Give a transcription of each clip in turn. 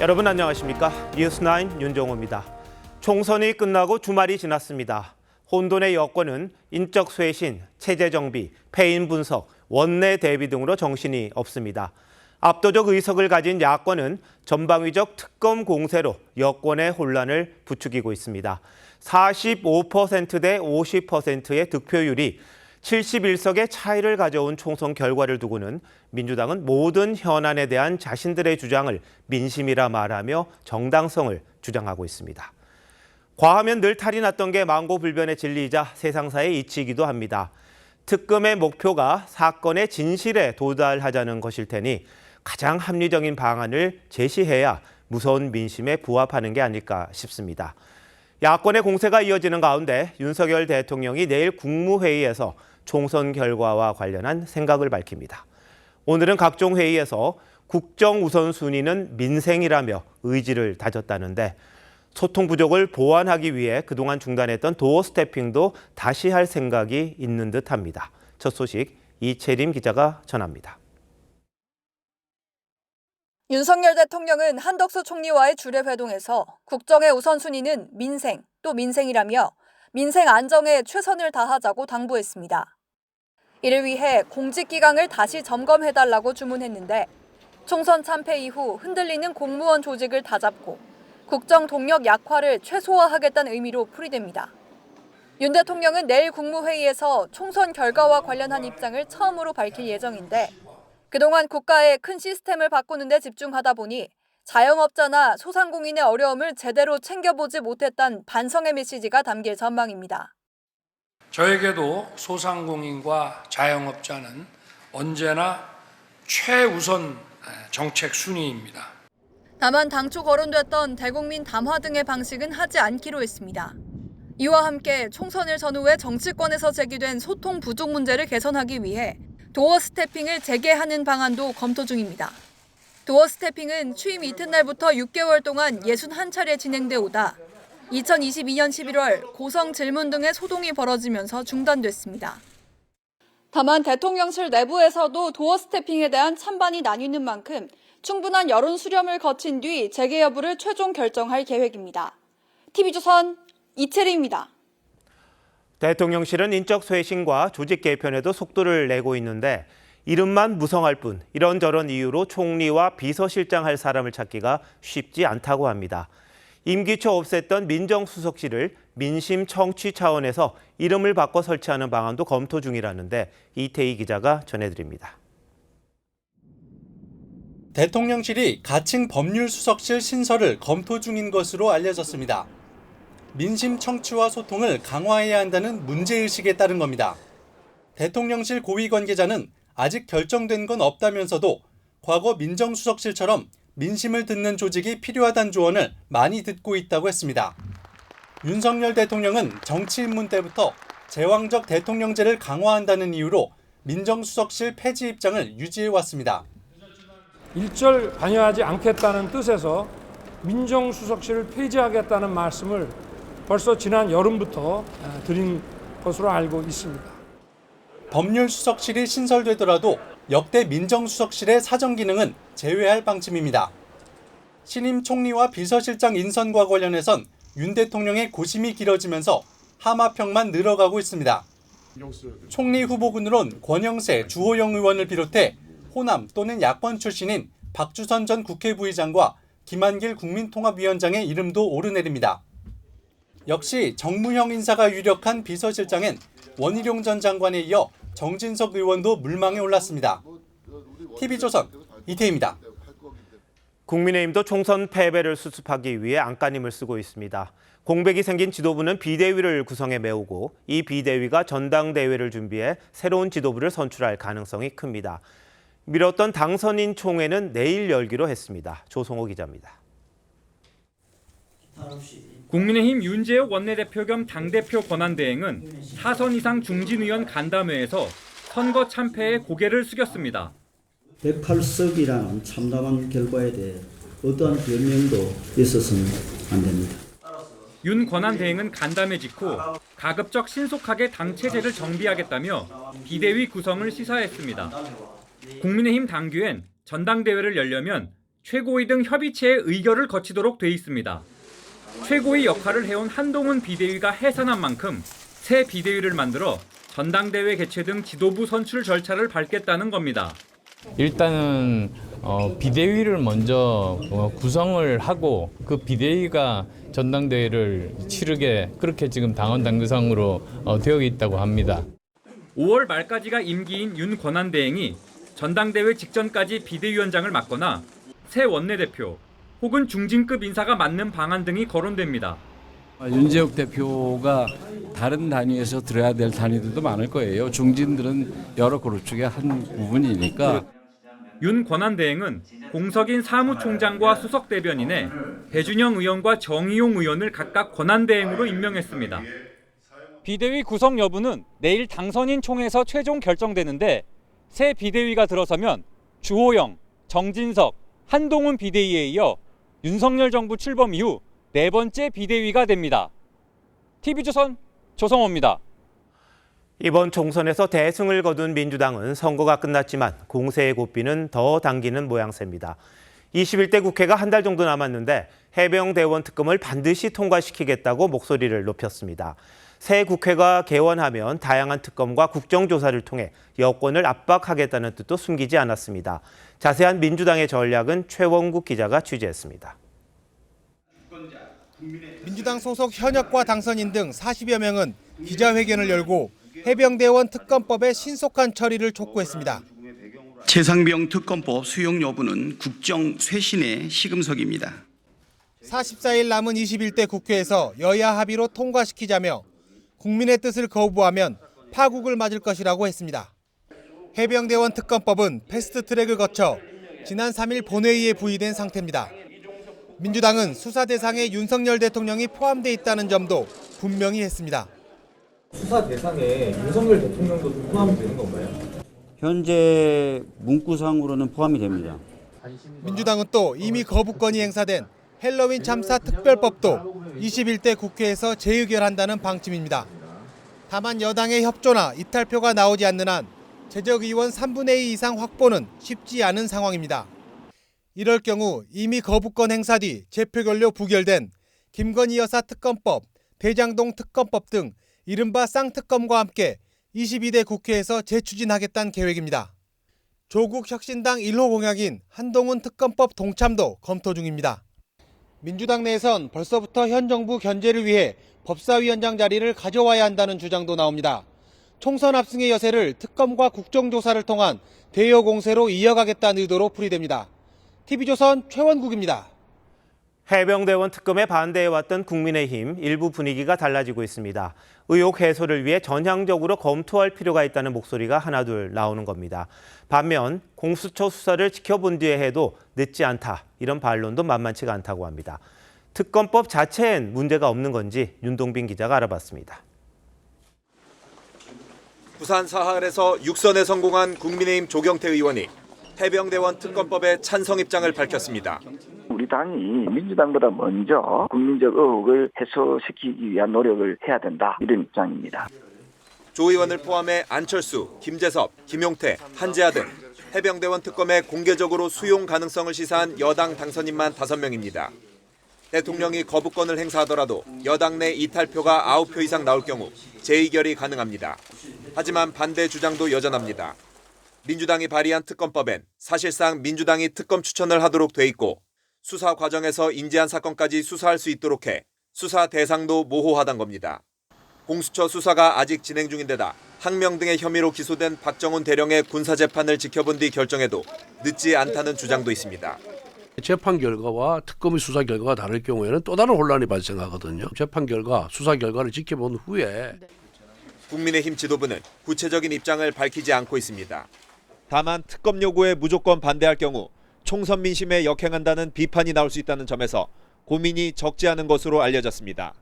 여러분 안녕하십니까? 뉴스9 윤종호입니다. 총선이 끝나고 주말이 지났습니다. 혼돈의 여권은 인적 쇄신, 체제 정비, 패인 분석, 원내 대비 등으로 정신이 없습니다. 압도적 의석을 가진 야권은 전방위적 특검 공세로 여권의 혼란을 부추기고 있습니다. 45% 대 50%의 득표율이 71석의 차이를 가져온 총선 결과를 두고는 민주당은 모든 현안에 대한 자신들의 주장을 민심이라 말하며 정당성을 주장하고 있습니다. 과하면 늘 탈이 났던 게 망고불변의 진리이자 세상사의 이치이기도 합니다. 특검의 목표가 사건의 진실에 도달하자는 것일 테니 가장 합리적인 방안을 제시해야 무서운 민심에 부합하는 게 아닐까 싶습니다. 야권의 공세가 이어지는 가운데 윤석열 대통령이 내일 국무회의에서 총선 결과와 관련한 생각을 밝힙니다. 오늘은 각종 회의에서 국정 우선순위는 민생이라며 의지를 다졌다는데 소통 부족을 보완하기 위해 그동안 중단했던 도어 스태핑도 다시 할 생각이 있는 듯합니다. 첫 소식 이채림 기자가 전합니다. 윤석열 대통령은 한덕수 총리와의 주례 회동에서 국정의 우선순위는 민생, 또 민생이라며 민생 안정에 최선을 다하자고 당부했습니다. 이를 위해 공직기강을 다시 점검해달라고 주문했는데 총선 참패 이후 흔들리는 공무원 조직을 다잡고 국정 동력 약화를 최소화하겠다는 의미로 풀이됩니다. 윤 대통령은 내일 국무회의에서 총선 결과와 관련한 입장을 처음으로 밝힐 예정인데 그동안 국가의 큰 시스템을 바꾸는 데 집중하다 보니 자영업자나 소상공인의 어려움을 제대로 챙겨보지 못했다는 반성의 메시지가 담길 전망입니다. 저에게도 소상공인과 자영업자는 언제나 최우선 정책 순위입니다. 다만 당초 거론됐던 대국민 담화 등의 방식은 하지 않기로 했습니다. 이와 함께 총선을 전후해 정치권에서 제기된 소통 부족 문제를 개선하기 위해 도어 스태핑을 재개하는 방안도 검토 중입니다. 도어 스태핑은 취임 이튿날부터 6개월 동안 61차례 진행돼 오다 2022년 11월 고성 질문 등의 소동이 벌어지면서 중단됐습니다. 다만 대통령실 내부에서도 도어 스태핑에 대한 찬반이 나뉘는 만큼 충분한 여론 수렴을 거친 뒤 재개 여부를 최종 결정할 계획입니다. TV조선 이채리입니다. 대통령실은 인적 쇄신과 조직 개편에도 속도를 내고 있는데 이름만 무성할 뿐 이런저런 이유로 총리와 비서실장 할 사람을 찾기가 쉽지 않다고 합니다. 임기 초 없앴던 민정수석실을 민심 청취 차원에서 이름을 바꿔 설치하는 방안도 검토 중이라는데 이태희 기자가 전해드립니다. 대통령실이 가칭 법률수석실 신설을 검토 중인 것으로 알려졌습니다. 민심 청취와 소통을 강화해야 한다는 문제의식에 따른 겁니다. 대통령실 고위 관계자는 아직 결정된 건 없다면서도 과거 민정수석실처럼 민심을 듣는 조직이 필요하다는 조언을 많이 듣고 있다고 했습니다. 윤석열 대통령은 정치 입문 때부터 제왕적 대통령제를 강화한다는 이유로 민정수석실 폐지 입장을 유지해왔습니다. 일절 관여하지 않겠다는 뜻에서 민정수석실을 폐지하겠다는 말씀을 벌써 지난 여름부터 드린 것으로 알고 있습니다. 법률수석실이 신설되더라도 역대 민정수석실의 사정 기능은 제외할 방침입니다. 신임 총리와 비서실장 인선과 관련해선 윤 대통령의 고심이 길어지면서 하마평만 늘어가고 있습니다. 총리 후보군으론 권영세, 주호영 의원을 비롯해 호남 또는 야권 출신인 박주선 전 국회 부의장과 김한길 국민통합위원장의 이름도 오르내립니다. 역시 정무형 인사가 유력한 비서실장엔 원희룡 전 장관에 이어 정진석 의원도 물망에 올랐습니다. TV조선 이태희입니다. 국민의힘도 총선 패배를 수습하기 위해 안간힘을 쓰고 있습니다. 공백이 생긴 지도부는 비대위를 구성해 메우고 이 비대위가 전당대회를 준비해 새로운 지도부를 선출할 가능성이 큽니다. 미뤘던 당선인 총회는 내일 열기로 했습니다. 조성호 기자입니다. 국민의힘 윤재욱 원내대표 겸 당대표 권한대행은 4선 이상 중진 의원 간담회에서 선거 참패에 고개를 숙였습니다. 108석이라는 참담한 결과에 대해 어떠한 변명도 있어서는 안 됩니다. 윤 권한대행은 간담회 직후 가급적 신속하게 당 체제를 정비하겠다며 비대위 구성을 시사했습니다. 국민의힘 당규엔 전당대회를 열려면 최고위 등 협의체의 의결을 거치도록 돼 있습니다. 최고위 역할을 해온 한동훈 비대위가 해산한 만큼 새 비대위를 만들어 전당대회 개최 등 지도부 선출 절차를 밟겠다는 겁니다. 일단은 비대위를 먼저 구성을 하고 그 비대위가 전당대회를 치르게 그렇게 지금 당원 당규상으로 되어 있다고 합니다. 5월 말까지가 임기인 윤 권한대행이 전당대회 직전까지 비대위원장을 맡거나 새 원내대표 혹은 중진급 인사가 맡는 방안 등이 거론됩니다. 윤재욱 대표가 다른 단위에서 들어야 될 단위들도 많을 거예요. 중진들은 여러 그룹 중에 한 부분이니까. 윤 권한대행은 공석인 사무총장과 수석대변인에 배준영 의원과 정의용 의원을 각각 권한대행으로 임명했습니다. 비대위 구성 여부는 내일 당선인 총회에서 최종 결정되는데 새 비대위가 들어서면 주호영, 정진석, 한동훈 비대위에 이어 윤석열 정부 출범 이후 4번째 비대위가 됩니다. TV조선 조성호입니다. 이번 총선에서 대승을 거둔 민주당은 선거가 끝났지만 공세의 고삐는 더 당기는 모양새입니다. 21대 국회가 한 달 정도 남았는데 해병대원 특검을 반드시 통과시키겠다고 목소리를 높였습니다. 새 국회가 개원하면 다양한 특검과 국정조사를 통해 여권을 압박하겠다는 뜻도 숨기지 않았습니다. 자세한 민주당의 전략은 최원국 기자가 취재했습니다. 민주당 소속 현역과 당선인 등 40여 명은 기자회견을 열고 해병대원 특검법의 신속한 처리를 촉구했습니다. 최상병 특검법 수용 여부는 국정 쇄신의 시금석입니다. 44일 남은 21대 국회에서 여야 합의로 통과시키자며 국민의 뜻을 거부하면 파국을 맞을 것이라고 했습니다. 해병대원 특검법은 패스트트랙을 거쳐 지난 3일 본회의에 부의된 상태입니다. 민주당은 수사 대상에 윤석열 대통령이 포함돼 있다는 점도 분명히 했습니다. 수사 대상에 윤석열 대통령도 포함이 되는 건가요? 현재 문구상으로는 포함이 됩니다. 민주당은 또 이미 거부권이 행사된 헬로윈 참사 특별법도 21대 국회에서 재의결한다는 방침입니다. 다만 여당의 협조나 이탈표가 나오지 않는 한 재적의원 3분의 2 이상 확보는 쉽지 않은 상황입니다. 이럴 경우 이미 거부권 행사 뒤 재표결로 부결된 김건희 여사 특검법, 대장동 특검법 등 이른바 쌍특검과 함께 22대 국회에서 재추진하겠다는 계획입니다. 조국 혁신당 1호 공약인 한동훈 특검법 동참도 검토 중입니다. 민주당 내에선 벌써부터 현 정부 견제를 위해 법사위원장 자리를 가져와야 한다는 주장도 나옵니다. 총선 압승의 여세를 특검과 국정조사를 통한 대여 공세로 이어가겠다는 의도로 풀이됩니다. TV조선 최원국입니다. 해병대원 특검에 반대해왔던 국민의힘 일부 분위기가 달라지고 있습니다. 의혹 해소를 위해 전향적으로 검토할 필요가 있다는 목소리가 하나둘 나오는 겁니다. 반면 공수처 수사를 지켜본 뒤에 해도 늦지 않다, 이런 반론도 만만치가 않다고 합니다. 특검법 자체엔 문제가 없는 건지 윤동빈 기자가 알아봤습니다. 부산 사할에서 6선에 성공한 국민의힘 조경태 의원이 해병대원 특검법에 찬성 입장을 밝혔습니다. 우리 당이 민주당보다 먼저 국민적 의혹을 해소시키기 위한 노력을 해야 된다, 이런 입장입니다. 조 의원을 포함해 안철수, 김재섭, 김용태, 한재하 등 해병대원 특검에 공개적으로 수용 가능성을 시사한 여당 당선인만 5명입니다. 대통령이 거부권을 행사하더라도 여당 내 이탈표가 9표 이상 나올 경우 재의결이 가능합니다. 하지만 반대 주장도 여전합니다. 민주당이 발의한 특검법엔 사실상 민주당이 특검 추천을 하도록 돼 있고 수사 과정에서 인지한 사건까지 수사할 수 있도록 해 수사 대상도 모호하단 겁니다. 공수처 수사가 아직 진행 중인데다 항명 등의 혐의로 기소된 박정훈 대령의 군사재판을 지켜본 뒤 결정해도 늦지 않다는 주장도 있습니다. 재판 결과와 특검의 수사 결과가 다를 경우에는 또 다른 혼란이 발생하거든요. 재판 결과, 수사 결과를 지켜본 후에 국민의힘 지도부는 구체적인 입장을 밝히지 않고 있습니다. 다만 특검 요구에 무조건 반대할 경우 총선 민심에 역행한다는 비판이 나올 수 있다는 점에서 고민이 적지 않은 것으로 알려졌습니다.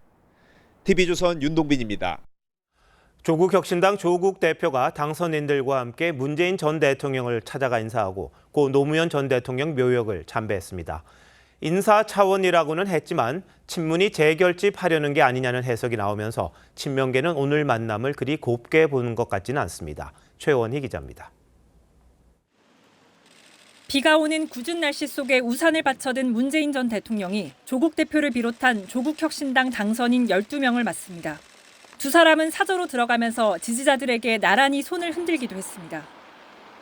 TV조선 윤동빈입니다. 조국 혁신당 조국 대표가 당선인들과 함께 문재인 전 대통령을 찾아가 인사하고 고 노무현 전 대통령 묘역을 참배했습니다. 인사 차원이라고는 했지만 친문이 재결집하려는 게 아니냐는 해석이 나오면서 친명계는 오늘 만남을 그리 곱게 보는 것 같지는 않습니다. 최원희 기자입니다. 비가 오는 궂은 날씨 속에 우산을 받쳐든 문재인 전 대통령이 조국 대표를 비롯한 조국혁신당 당선인 12명을 맞습니다. 두 사람은 사저로 들어가면서 지지자들에게 나란히 손을 흔들기도 했습니다.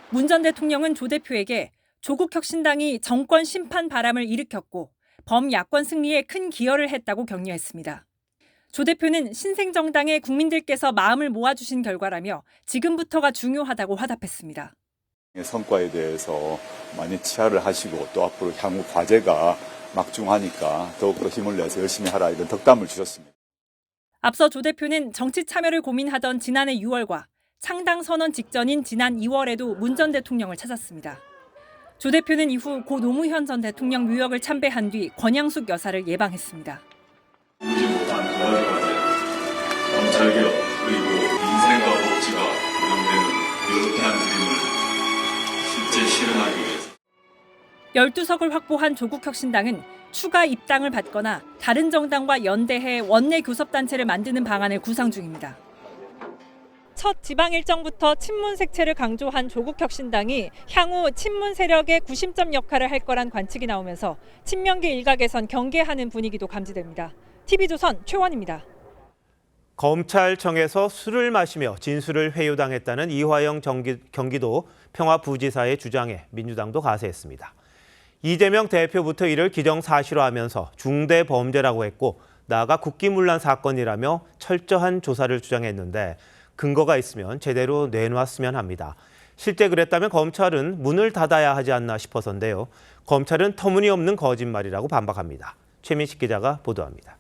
문 전 대통령은 조 대표에게 조국혁신당이 정권 심판 바람을 일으켰고 범야권 승리에 큰 기여를 했다고 격려했습니다. 조 대표는 신생정당의 국민들께서 마음을 모아주신 결과라며 지금부터가 중요하다고 화답했습니다. 성과에 대해서 많이 치하를 하시고 또 앞으로 향후 과제가 막중하니까 더욱더 힘을 내서 열심히 하라 이런 덕담을 주셨습니다. 앞서 조 대표는 정치 참여를 고민하던 지난해 6월과 창당 선언 직전인 지난 2월에도 문 전 대통령을 찾았습니다. 조 대표는 이후 고 노무현 전 대통령 묘역을 참배한 뒤 권양숙 여사를 예방했습니다. 보지 못한 대화의 과제, 검찰개혁 그리고 민생과 복지가 보장되는 유로피안 드림을 실제 실현하기 위해서 12석을 확보한 조국혁신당은 추가 입당을 받거나 다른 정당과 연대해 원내 교섭단체를 만드는 방안을 구상 중입니다. 첫 지방 일정부터 친문 색채를 강조한 조국혁신당이 향후 친문 세력의 구심점 역할을 할 거란 관측이 나오면서 친명계 일각에선 경계하는 분위기도 감지됩니다. TV조선 최원입니다. 검찰청에서 술을 마시며 진술을 회유당했다는 이화영 경기도 평화부지사의 주장에 민주당도 가세했습니다. 이재명 대표부터 이를 기정사실화하면서 중대 범죄라고 했고 나아가 국기문란 사건이라며 철저한 조사를 주장했는데 근거가 있으면 제대로 내놓았으면 합니다. 실제 그랬다면 검찰은 문을 닫아야 하지 않나 싶어서인데요. 검찰은 터무니없는 거짓말이라고 반박합니다. 최민식 기자가 보도합니다.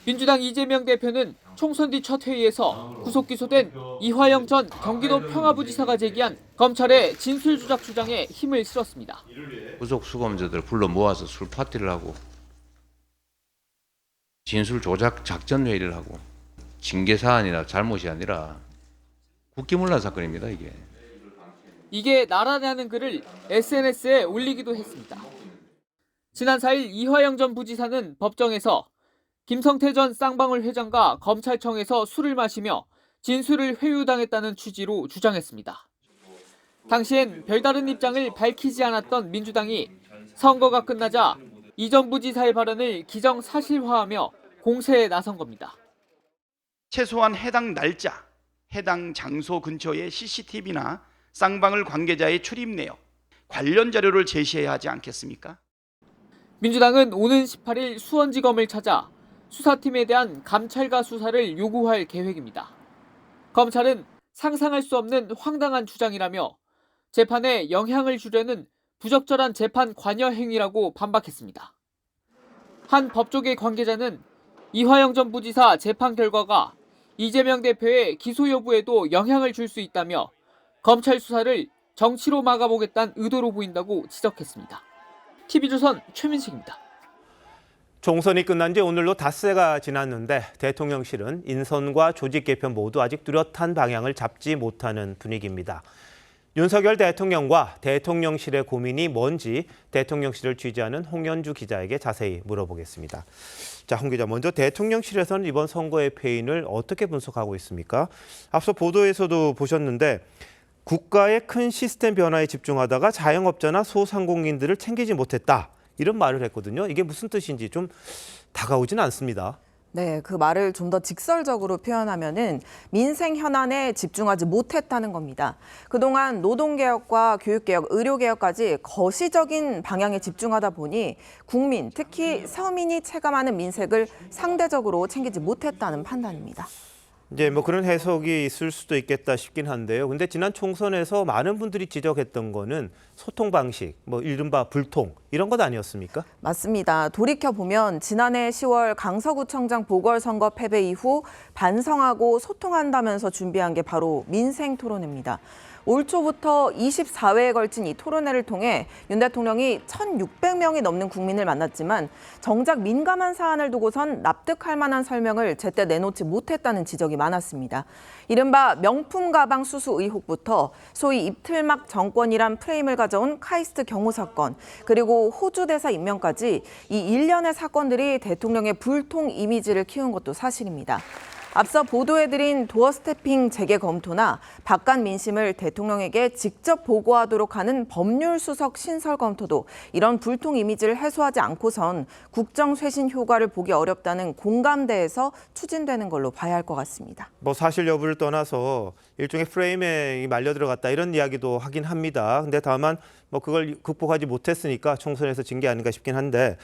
민주당 이재명 대표는 총선 뒤 첫 회의에서 구속 기소된 이화영 전 경기도 평화부지사가 제기한 검찰의 진술 조작 주장에 힘을 실었습니다. 구속 수감자들 불러 모아서 술 파티를 하고 진술 조작 작전 회의를 하고 징계 사안이나 잘못이 아니라 국기문란 사건입니다, 이게. 이게 나라냐는 글을 SNS에 올리기도 했습니다. 지난 4일 이화영 전 부지사는 법정에서 김성태 전 쌍방울 회장과 검찰청에서 술을 마시며 진술을 회유당했다는 취지로 주장했습니다. 당시엔 별다른 입장을 밝히지 않았던 민주당이 선거가 끝나자 이 전 부지사의 발언을 기정사실화하며 공세에 나선 겁니다. 최소한 해당 날짜, 해당 장소 근처의 CCTV나 쌍방울 관계자의 출입 내역, 관련 자료를 제시해야 하지 않겠습니까? 민주당은 오는 18일 수원지검을 찾아 수사팀에 대한 감찰과 수사를 요구할 계획입니다. 검찰은 상상할 수 없는 황당한 주장이라며 재판에 영향을 주려는 부적절한 재판 관여 행위라고 반박했습니다. 한 법조계 관계자는 이화영 전 부지사 재판 결과가 이재명 대표의 기소 여부에도 영향을 줄 수 있다며 검찰 수사를 정치로 막아보겠다는 의도로 보인다고 지적했습니다. TV조선 최민식입니다. 총선이 끝난 지 오늘로 닷새가 지났는데 대통령실은 인선과 조직 개편 모두 아직 뚜렷한 방향을 잡지 못하는 분위기입니다. 윤석열 대통령과 대통령실의 고민이 뭔지 대통령실을 취재하는 홍현주 기자에게 자세히 물어보겠습니다. 자, 홍 기자, 먼저 대통령실에서는 이번 선거의 패인을 어떻게 분석하고 있습니까? 앞서 보도에서도 보셨는데 국가의 큰 시스템 변화에 집중하다가 자영업자나 소상공인들을 챙기지 못했다. 이런 말을 했거든요. 이게 무슨 뜻인지 좀 다가오진 않습니다. 네, 그 말을 좀 더 직설적으로 표현하면은 민생 현안에 집중하지 못했다는 겁니다. 그동안 노동개혁과 교육개혁, 의료개혁까지 거시적인 방향에 집중하다 보니 국민, 특히 서민이 체감하는 민생을 상대적으로 챙기지 못했다는 판단입니다. 이제 뭐 그런 해석이 있을 수도 있겠다 싶긴 한데요. 근데 지난 총선에서 많은 분들이 지적했던 거는 소통 방식, 뭐 이른바 불통 이런 것 아니었습니까? 맞습니다. 돌이켜보면 지난해 10월 강서구청장 보궐선거 패배 이후 반성하고 소통한다면서 준비한 게 바로 민생 토론회입니다. 올 초부터 24회에 걸친 이 토론회를 통해 윤 대통령이 1,600명이 넘는 국민을 만났지만 정작 민감한 사안을 두고선 납득할 만한 설명을 제때 내놓지 못했다는 지적이 많았습니다. 이른바 명품 가방 수수 의혹부터 소위 입틀막 정권이란 프레임을 가져온 카이스트 경호 사건, 그리고 호주 대사 임명까지 이 일련의 사건들이 대통령의 불통 이미지를 키운 것도 사실입니다. 앞서 보도해드린 도어 스태핑 재개 검토나 바깥 민심을 대통령에게 직접 보고하도록 하는 법률 수석 신설 검토도 이런 불통 이미지를 해소하지 않고선 국정 쇄신 효과를 보기 어렵다는 공감대에서 추진되는 걸로 봐야 할 것 같습니다. 뭐 사실 여부를 떠나서 일종의 프레임에 말려 들어갔다 이런 이야기도 하긴 합니다. 근데 다만 뭐 그걸 극복하지 못했으니까 총선에서 진 게 아닌가 싶긴 한데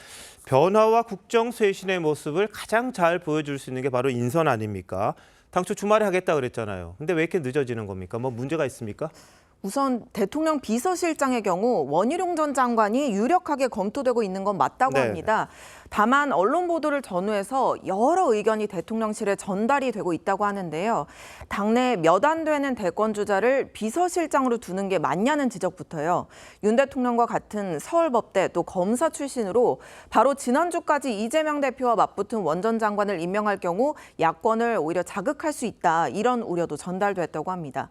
변화와 국정 쇄신의 모습을 가장 잘 보여줄 수 있는 게 바로 인선 아닙니까? 당초 주말에 하겠다 그랬잖아요. 근데 왜 이렇게 늦어지는 겁니까? 뭐 문제가 있습니까? 우선 대통령 비서실장의 경우 원희룡 전 장관이 유력하게 검토되고 있는 건 맞다고 합니다. 다만 언론 보도를 전후해서 여러 의견이 대통령실에 전달이 되고 있다고 하는데요. 당내 몇 안 되는 대권 주자를 비서실장으로 두는 게 맞냐는 지적부터요. 윤 대통령과 같은 서울법대 또 검사 출신으로 바로 지난주까지 이재명 대표와 맞붙은 원 전 장관을 임명할 경우 야권을 오히려 자극할 수 있다 이런 우려도 전달됐다고 합니다.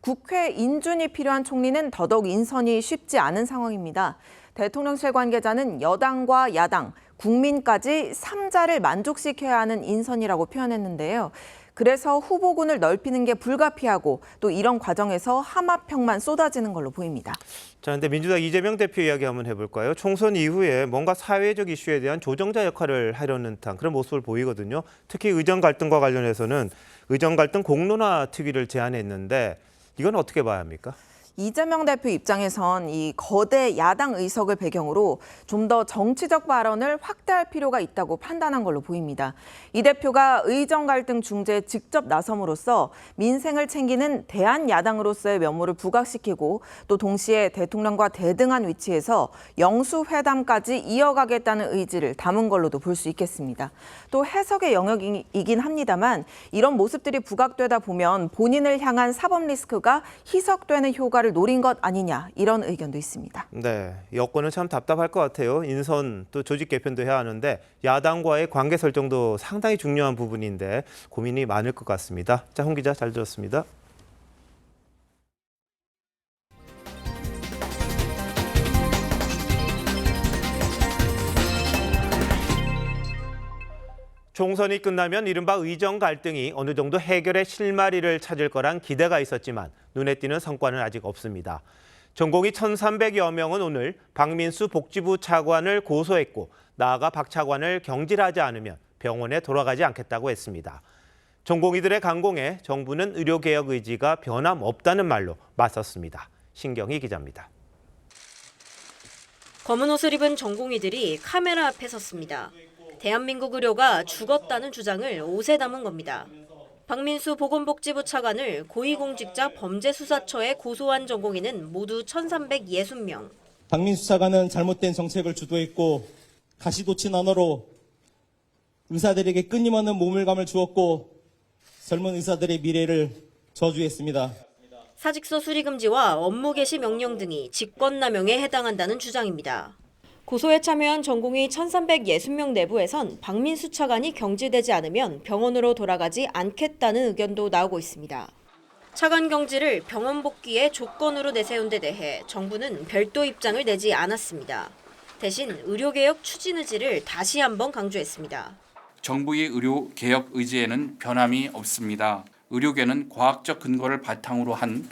국회 인준이 필요한 총리는 더더욱 인선이 쉽지 않은 상황입니다. 대통령실 관계자는 여당과 야당, 국민까지 3자를 만족시켜야 하는 인선이라고 표현했는데요. 그래서 후보군을 넓히는 게 불가피하고 또 이런 과정에서 함합형만 쏟아지는 걸로 보입니다. 자, 근데 민주당 이재명 대표 이야기 한번 해볼까요? 총선 이후에 뭔가 사회적 이슈에 대한 조정자 역할을 하려는 듯한 그런 모습을 보이거든요. 특히 의정 갈등과 관련해서는 의정 갈등 공론화 특위를 제안했는데 이건 어떻게 봐야 합니까? 이재명 대표 입장에선 이 거대 야당 의석을 배경으로 좀 더 정치적 발언을 확대할 필요가 있다고 판단한 걸로 보입니다. 이 대표가 의정 갈등 중재에 직접 나섬으로써 민생을 챙기는 대한야당으로서의 면모를 부각시키고 또 동시에 대통령과 대등한 위치에서 영수회담까지 이어가겠다는 의지를 담은 걸로도 볼 수 있겠습니다. 또 해석의 영역이긴 합니다만 이런 모습들이 부각되다 보면 본인을 향한 사법 리스크가 희석되는 효과를 노린 것 아니냐 이런 의견도 있습니다. 네, 여권은 참 답답할 것 같아요. 인선 또 조직 개편도 해야 하는데 야당과의 관계 설정도 상당히 중요한 부분인데 고민이 많을 것 같습니다. 자, 홍 기자 잘 들었습니다. 총선이 끝나면 이른바 의정 갈등이 어느 정도 해결의 실마리를 찾을 거란 기대가 있었지만 눈에 띄는 성과는 아직 없습니다. 전공의 1,300여 명은 오늘 박민수 복지부 차관을 고소했고 나아가 박 차관을 경질하지 않으면 병원에 돌아가지 않겠다고 했습니다. 전공의들의 강공에 정부는 의료개혁 의지가 변함없다는 말로 맞섰습니다. 신경희 기자입니다. 검은 옷을 입은 전공의들이 카메라 앞에 섰습니다. 대한민국 의료가 죽었다는 주장을 옷에 담은 겁니다. 박민수 보건복지부 차관을 고위공직자 범죄수사처에 고소한 전공의는 모두 1,360명. 박민수 차관은 잘못된 정책을 주도했고 가시돋친 언어로 의사들에게 끊임없는 모멸감을 주었고 젊은 의사들의 미래를 저주했습니다. 사직서 수리 금지와 업무 개시 명령 등이 직권남용에 해당한다는 주장입니다. 고소에 참여한 전공의 1,360명 내부에선 박민수 차관이 경질되지 않으면 병원으로 돌아가지 않겠다는 의견도 나오고 있습니다. 차관 경질을 병원 복귀의 조건으로 내세운 데 대해 정부는 별도 입장을 내지 않았습니다. 대신 의료개혁 추진 의지를 다시 한번 강조했습니다. 정부의 의료개혁 의지에는 변함이 없습니다. 의료계는 과학적 근거를 바탕으로 한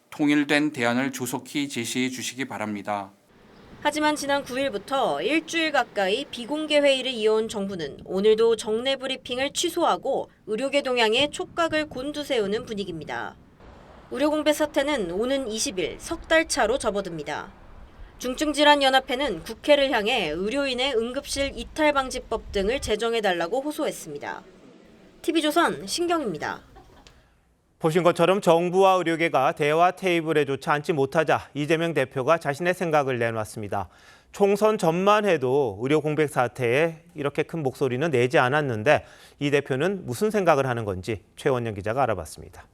통일된 대안을 조속히 제시해 주시기 바랍니다. 하지만 지난 9일부터 일주일 가까이 비공개 회의를 이어온 정부는 오늘도 정례 브리핑을 취소하고 의료계 동향에 촉각을 곤두세우는 분위기입니다. 의료공백 사태는 오는 20일 석 달 차로 접어듭니다. 중증질환연합회는 국회를 향해 의료인의 응급실 이탈방지법 등을 제정해달라고 호소했습니다. TV조선 신경입니다. 보신 것처럼 정부와 의료계가 대화 테이블에조차 앉지 못하자 이재명 대표가 자신의 생각을 내놨습니다. 총선 전만 해도 의료 공백 사태에 이렇게 큰 목소리는 내지 않았는데 이 대표는 무슨 생각을 하는 건지 최원영 기자가 알아봤습니다.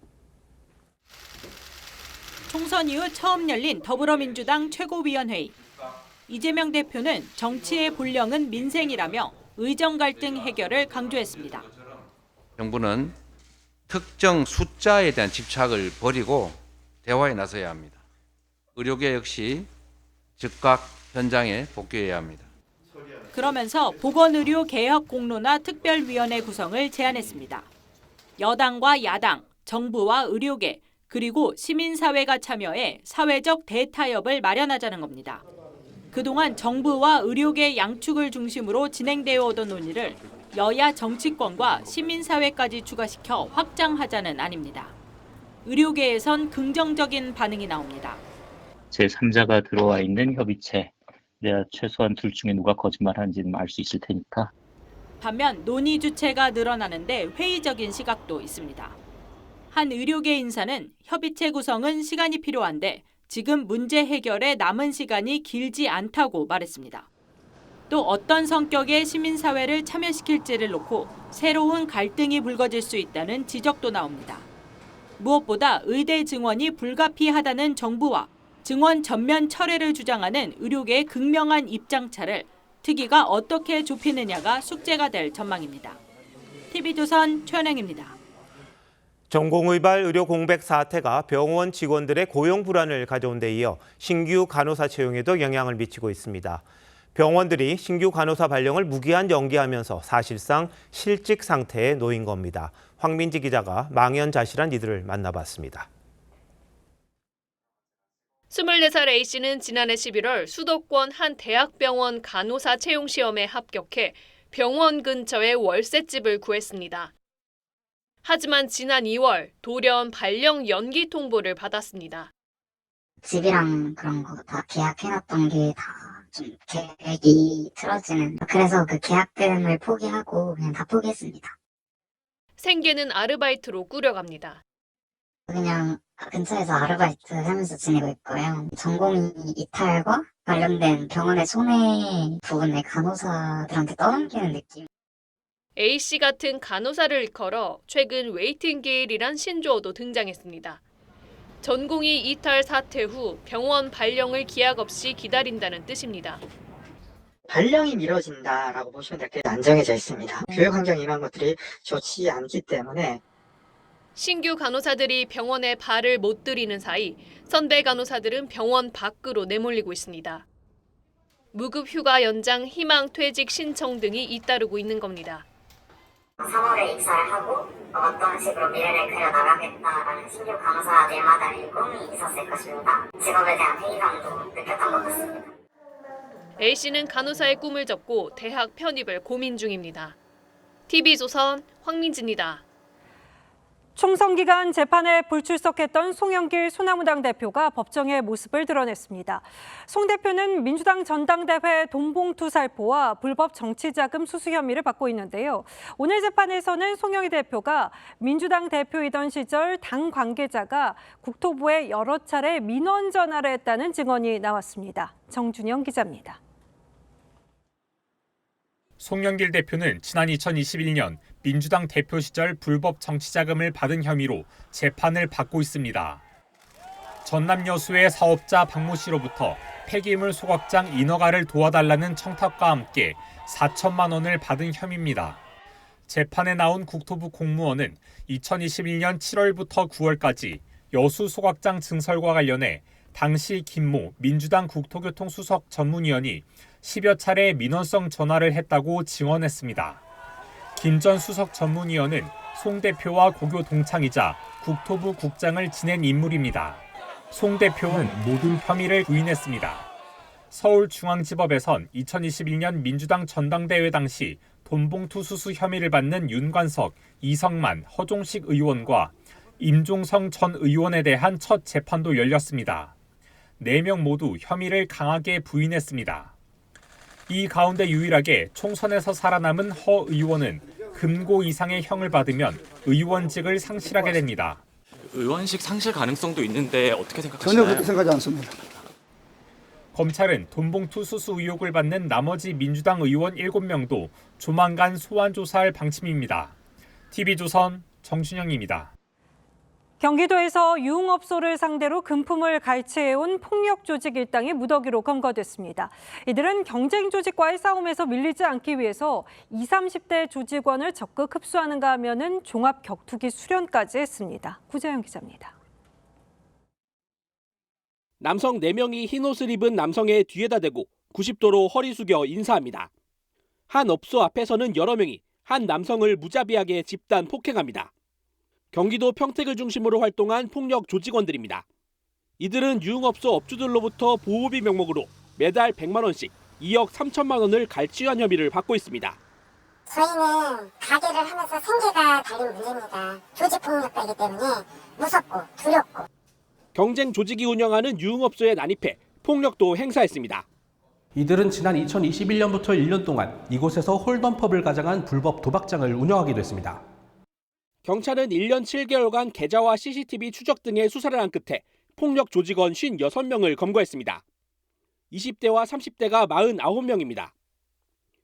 총선 이후 처음 열린 더불어민주당 최고위원회의. 이재명 대표는 정치의 본령은 민생이라며 의정 갈등 해결을 강조했습니다. 정부는 특정 숫자에 대한 집착을 버리고 대화에 나서야 합니다. 의료계 역시 즉각 현장에 복귀해야 합니다. 그러면서 보건의료 개혁 공론화 특별위원회 구성을 제안했습니다. 여당과 야당, 정부와 의료계, 그리고 시민사회가 참여해 사회적 대타협을 마련하자는 겁니다. 그동안 정부와 의료계 양축을 중심으로 진행되어 오던 논의를 여야 정치권과 시민사회까지 추가시켜 확장하자는 안입니다. 의료계에선 긍정적인 반응이 나옵니다. 제3자가 들어와 있는 협의체, 내가 최소한 둘 중에 누가 거짓말하는지는 알 수 있을 테니까. 반면 논의 주체가 늘어나는데 회의적인 시각도 있습니다. 한 의료계 인사는 협의체 구성은 시간이 필요한데 지금 문제 해결에 남은 시간이 길지 않다고 말했습니다. 또 어떤 성격의 시민사회를 참여시킬지를 놓고 새로운 갈등이 불거질 수 있다는 지적도 나옵니다. 무엇보다 의대 증원이 불가피하다는 정부와 증원 전면 철회를 주장하는 의료계의 극명한 입장차를 특위가 어떻게 좁히느냐가 숙제가 될 전망입니다. TV조선 최연행입니다. 전공의발 의료 공백 사태가 병원 직원들의 고용 불안을 가져온 데 이어 신규 간호사 채용에도 영향을 미치고 있습니다. 병원들이 신규 간호사 발령을 무기한 연기하면서 사실상 실직 상태에 놓인 겁니다. 황민지 기자가 망연자실한 이들을 만나봤습니다. 24살 A씨는 지난해 11월 수도권 한 대학병원 간호사 채용 시험에 합격해 병원 근처에 월세집을 구했습니다. 하지만 지난 2월 돌연 발령 연기 통보를 받았습니다. 집이랑 그런 거 다 계약해놨던 게 다 좀 계획이 틀어지는, 그래서 그 계약금을 포기하고 그냥 다 포기했습니다. 생계는 아르바이트로 꾸려갑니다. 그냥 근처에서 아르바이트 하면서 지내고 있고요. 전공의 이탈과 관련된 병원의 손해 부분을 간호사들한테 떠넘기는 느낌. A씨 같은 간호사를 일컬어 최근 웨이팅길이란 신조어도 등장했습니다. 전공의 이탈 사태 후 병원 발령을 기약 없이 기다린다는 뜻입니다. 발령이 미뤄진다라고 보시면 될 게 안 정해져 있습니다. 교육 환경 이런 것들이 좋지 않기 때문에 신규 간호사들이 병원에 발을 못 들이는 사이 선배 간호사들은 병원 밖으로 내몰리고 있습니다. 무급 휴가 연장, 희망 퇴직 신청 등이 잇따르고 있는 겁니다. 3월에 입사를 하고 어떤 식으로 미래를 그려나가겠다라는 신규 간호사들마다의 꿈이 있었을 것입니다. 직업에 대한 회의감도 느꼈던 것 같습니다. A씨는 간호사의 꿈을 접고 대학 편입을 고민 중입니다. TV조선 황민지입니다. 총선 기간 재판에 불출석했던 송영길 소나무당 대표가 법정에 모습을 드러냈습니다. 송 대표는 민주당 전당대회 돈봉투 살포와 불법 정치자금 수수 혐의를 받고 있는데요. 오늘 재판에서는 송영길 대표가 민주당 대표이던 시절 당 관계자가 국토부에 여러 차례 민원 전화를 했다는 증언이 나왔습니다. 정준영 기자입니다. 송영길 대표는 지난 2021년 민주당 대표 시절 불법 정치자금을 받은 혐의로 재판을 받고 있습니다. 전남 여수의 사업자 박모 씨로부터 폐기물 소각장 인허가를 도와달라는 청탁과 함께 4천만 원을 받은 혐의입니다. 재판에 나온 국토부 공무원은 2021년 7월부터 9월까지 여수 소각장 증설과 관련해 당시 김모 민주당 국토교통수석 전문위원이 10여 차례 민원성 전화를 했다고 증언했습니다. 김 전 수석 전문위원은 송 대표와 고교 동창이자 국토부 국장을 지낸 인물입니다. 송 대표는 모든 혐의를 부인했습니다. 서울중앙지법에선 2021년 민주당 전당대회 당시 돈봉투 수수 혐의를 받는 윤관석, 이성만, 허종식 의원과 임종성 전 의원에 대한 첫 재판도 열렸습니다. 4명 모두 혐의를 강하게 부인했습니다. 이 가운데 유일하게 총선에서 살아남은 허 의원은 금고 이상의 형을 받으면 의원직을 상실하게 됩니다. 의원직 상실 가능성도 있는데 어떻게 생각하시나요? 전혀 그렇게 생각하지 않습니다. 검찰은 돈봉투 수수 의혹을 받는 나머지 민주당 의원 7명도 조만간 소환 조사할 방침입니다. TV조선 정준영입니다. 경기도에서 유흥업소를 상대로 금품을 갈취해온 폭력 조직 일당이 무더기로 검거됐습니다. 이들은 경쟁 조직과의 싸움에서 밀리지 않기 위해서 20, 30대 조직원을 적극 흡수하는가 하면은 종합 격투기 수련까지 했습니다. 구재영 기자입니다. 남성 4명이 흰옷을 입은 남성의 뒤에다 대고 90도로 허리 숙여 인사합니다. 한 업소 앞에서는 여러 명이 한 남성을 무자비하게 집단 폭행합니다. 경기도 평택을 중심으로 활동한 폭력 조직원들입니다. 이들은 유흥업소 업주들로부터 보호비 명목으로 매달 100만 원씩 2억 3천만 원을 갈취한 혐의를 받고 있습니다. 저희는 가게를 하면서 생계가 달린 문제입니다. 조직폭력배이기 때문에 무섭고 두렵고. 경쟁 조직이 운영하는 유흥업소에 난입해 폭력도 행사했습니다. 이들은 지난 2021년부터 1년 동안 이곳에서 홀덤펍을 가장한 불법 도박장을 운영하기도 했습니다. 경찰은 1년 7개월간 계좌와 CCTV 추적 등의 수사를 한 끝에 폭력 조직원 56명을 검거했습니다. 20대와 30대가 49명입니다.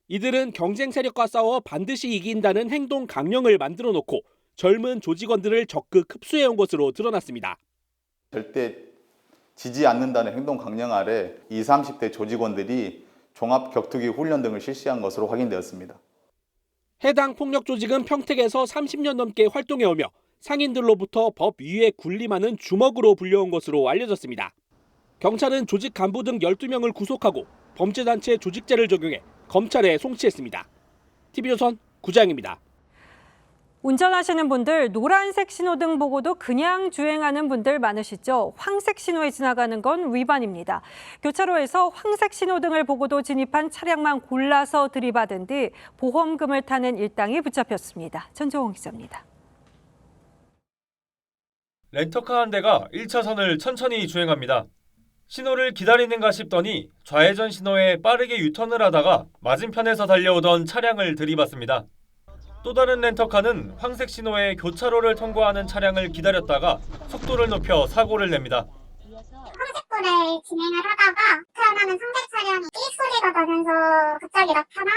이들은 경쟁 세력과 싸워 반드시 이긴다는 행동 강령을 만들어 놓고 젊은 조직원들을 적극 흡수해온 것으로 드러났습니다. 절대 지지 않는다는 행동 강령 아래 20, 30대 조직원들이 종합 격투기 훈련 등을 실시한 것으로 확인되었습니다. 해당 폭력 조직은 평택에서 30년 넘게 활동해오며 상인들로부터 법 위에 군림하는 주먹으로 불려온 것으로 알려졌습니다. 경찰은 조직 간부 등 12명을 구속하고 범죄단체 조직죄를 적용해 검찰에 송치했습니다. TV조선 구자영입니다. 운전하시는 분들 노란색 신호등 보고도 그냥 주행하는 분들 많으시죠? 황색 신호에 지나가는 건 위반입니다. 교차로에서 황색 신호등을 보고도 진입한 차량만 골라서 들이받은 뒤 보험금을 타는 일당이 붙잡혔습니다. 전정원 기자입니다. 렌터카 한 대가 1차선을 천천히 주행합니다. 신호를 기다리는가 싶더니 좌회전 신호에 빠르게 유턴을 하다가 맞은편에서 달려오던 차량을 들이받습니다. 또 다른 렌터카는 황색 신호에 교차로를 통과하는 차량을 기다렸다가 속도를 높여 사고를 냅니다. 황색불을 진행을 하다가 태어나는 상대 차량이 삑 소리가 나면서 갑자기 나타나.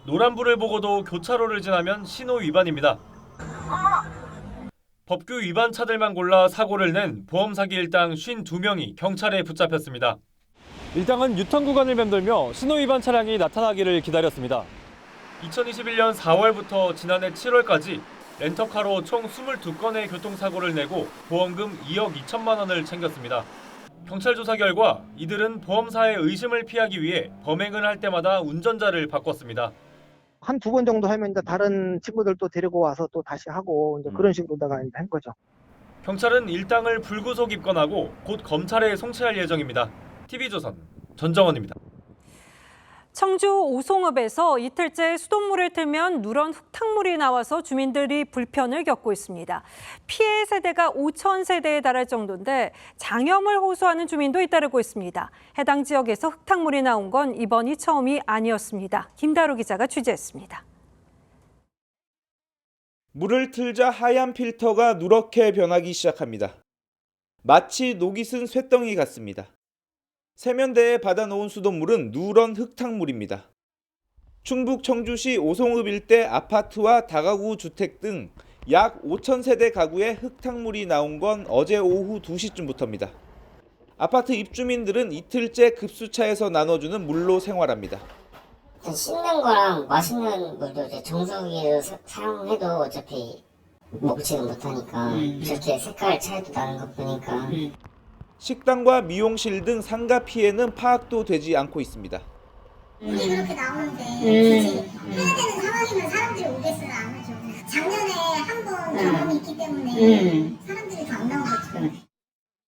노란불을 보고도 교차로를 지나면 신호 위반입니다. 법규 위반 차들만 골라 사고를 낸 보험 사기 일당 52명이 경찰에 붙잡혔습니다. 일당은 유턴 구간을 맴돌며 신호 위반 차량이 나타나기를 기다렸습니다. 2021년 4월부터 지난해 7월까지 렌터카로 총 22건의 교통사고를 내고 보험금 2억 2천만 원을 챙겼습니다. 경찰 조사 결과 이들은 보험사의 의심을 피하기 위해 범행을 할 때마다 운전자를 바꿨습니다. 한두 번 정도 하면 이제 다른 친구들도 데리고 와서 또 다시 하고 이제 그런 식으로다가 한 거죠. 경찰은 일당을 불구속 입건하고 곧 검찰에 송치할 예정입니다. TV조선 전정원입니다. 청주 오송읍에서 이틀째 수돗물을 틀면 누런 흙탕물이 나와서 주민들이 불편을 겪고 있습니다. 피해 세대가 5천 세대에 달할 정도인데 장염을 호소하는 주민도 잇따르고 있습니다. 해당 지역에서 흙탕물이 나온 건 이번이 처음이 아니었습니다. 김다루 기자가 취재했습니다. 물을 틀자 하얀 필터가 누렇게 변하기 시작합니다. 마치 녹이 쓴 쇳덩이 같습니다. 세면대에 받아놓은 수돗물은 누런 흙탕물입니다. 충북 청주시 오송읍 일대 아파트와 다가구 주택 등 약 5천 세대 가구에 흙탕물이 나온 건 어제 오후 2시쯤부터입니다. 아파트 입주민들은 이틀째 급수차에서 나눠주는 물로 생활합니다. 씻는 거랑 마시는 물도 이제 정수기를 사용해도 어차피 먹지는 못하니까 저렇게 색깔 차이도 나는 거 보니까 식당과 미용실 등 상가 피해는 파악도 되지 않고 있습니다. 물이 그렇게 나오는데 굳이 해야 되는 상황이면 사람들이 오겠어요? 안 오죠? 작년에 한 번 경험이 있기 때문에 사람들이 더 안 나온 거죠.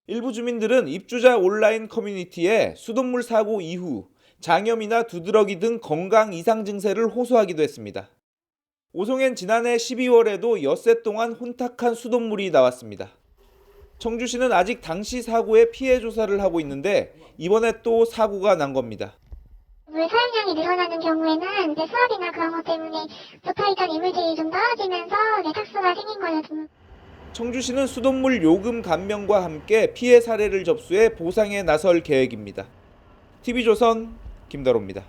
일부 주민들은 입주자 온라인 커뮤니티에 수돗물 사고 이후 장염이나 두드러기 등 건강 이상 증세를 호소하기도 했습니다. 오송엔 지난해 12월에도 엿새 동안 혼탁한 수돗물이 나왔습니다. 청주시는 아직 당시 사고의 피해 조사를 하고 있는데 이번에 또 사고가 난 겁니다. 물 사용량이 늘어나는 경우에는 이제 수압이나 그런 것 때문에 붙어있던 이물질이 좀 떨어지면서 내탁수가 생긴 거예요. 청주시는 수돗물 요금 감면과 함께 피해 사례를 접수해 보상에 나설 계획입니다. TV조선 김다로입니다.